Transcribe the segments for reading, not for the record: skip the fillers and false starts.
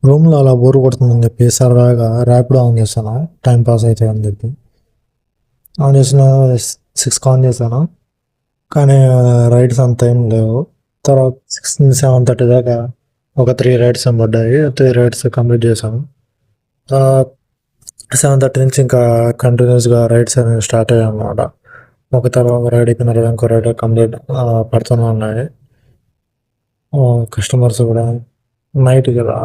రూమ్లో అలా బోర్ కొడుతుందని చెప్పి సరదాగా ర్యాపిడో ఆన్ చేశాను. టైం పాస్ అవుతాయి అని చెప్పి ఆన్ చేసిన 6 ఆన్ చేశాను. కానీ రైడ్స్ అంత ఏం లేవు. తర్వాత 6-7:30 దాకా ఒక 3 రైడ్స్ ఏం పడ్డాయి. 3 రైడ్స్ కంప్లీట్ చేశాను. 7:30 నుంచి ఇంకా కంటిన్యూస్గా రైడ్స్ అనేవి స్టార్ట్ అయ్యాయి అన్నమాట. ఒక తర్వాత రైడ్ అయిపోయిన తర్వాత ఇంకో రైడ్ కంప్లీట్ పడుతూనే ఉన్నాయి. కస్టమర్స్ కూడా నైట్ కదా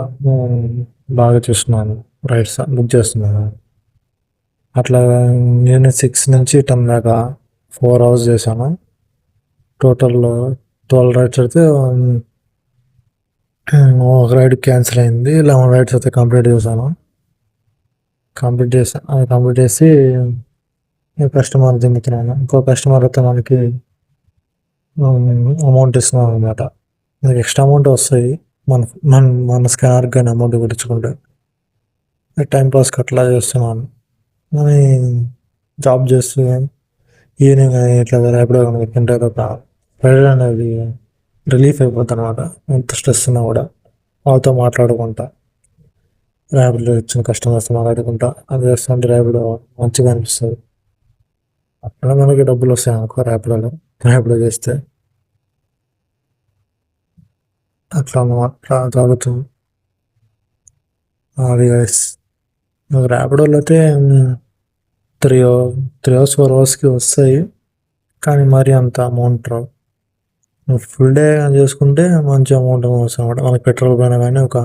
బాగా చూస్తున్నాను, రైడ్స్ బుక్ చేస్తున్నాను. అట్లా నేను 6 నుంచి 10 దాకా 4 అవర్స్ చేశాను. టోటల్ 12 రైడ్స్ అయితే ఒక రైడ్ క్యాన్సిల్ అయింది. 11 రైడ్స్ అయితే కంప్లీట్ చేశాను. కంప్లీట్ చేసి కస్టమర్ దింపుతున్నాను. ఇంకో కస్టమర్ అయితే మనకి అమౌంట్ ఇస్తున్నాను అనమాట. మనకి ఎక్స్ట్రా అమౌంట్ వస్తాయి మన మన మన స్కానర్ కానీ అమౌంట్ కొట్టించుకుంటే. టైం పాస్కి అట్లా చేస్తున్నాను. కానీ జాబ్ చేస్తూ ఈవినింగ్ ఇట్లా ర్యాపిడో పెట్టింటే ఒక ప్రెషర్ అనేది రిలీఫ్ అయిపోతుంది అనమాట. ఎంత స్ట్రెస్ ఉన్నా కూడా వాళ్ళతో మాట్లాడుకుంటా, ర్యాపిడో వచ్చిన కస్టమర్స్తో మాట్లాడుకుంటా అది చేస్తుంటే ర్యాపిడో మంచిగా అనిపిస్తుంది. అక్కడ మనకి డబ్బులు వస్తాయి అనుకో ర్యాపిడో చేస్తే. అట్లా అట్లా తాగుతుంది అది గైస్. ర్యాపిడోలో అయితే 3 అవర్స్ 4 అవర్స్కి వస్తాయి. కానీ మరి అంత అమౌంట్ రావు. ఫుల్ డే చేసుకుంటే మంచి అమౌంట్ వస్తుంది అనమాట. మనకి పెట్రోల్ పైన కానీ ఒక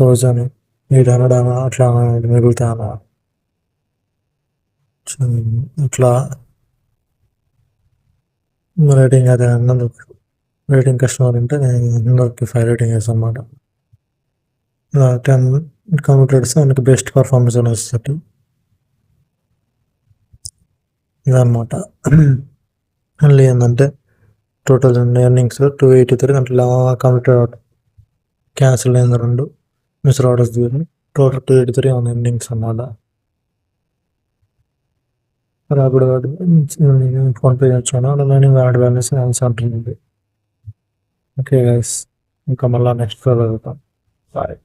1,800 అట్లా మిగులుతాయి అన్నమాట. ఇట్లా రేటింగ్ అయితే రేటింగ్ కస్టమర్ ఉంటే నేను అందరికి 5 రేటింగ్ వేస్తాను అనమాట. 10 కంప్లీట్ ఇస్తే మనకి బెస్ట్ పర్ఫార్మెన్స్ అని వస్తుంది. ఇదన్నమాట. మళ్ళీ ఏంటంటే టోటల్ ఎర్నింగ్స్ 283 దాంట్లో కంప్లీట్ క్యాన్సిల్ అయింది 2 మిస్డ్ ఆర్డర్స్ దిగి టోటల్ 283 ఆన్ ఎర్నింగ్స్ అన్నమాట. రాపిడో ఫోన్పే చేయొచ్చు రిమైనింగ్ యాడ్ బ్యాలెన్స్ ఉంటుంది. ఓకే గైస్, ఇంకా మళ్ళీ నెక్స్ట్ వెళ్తాం. బాయ్.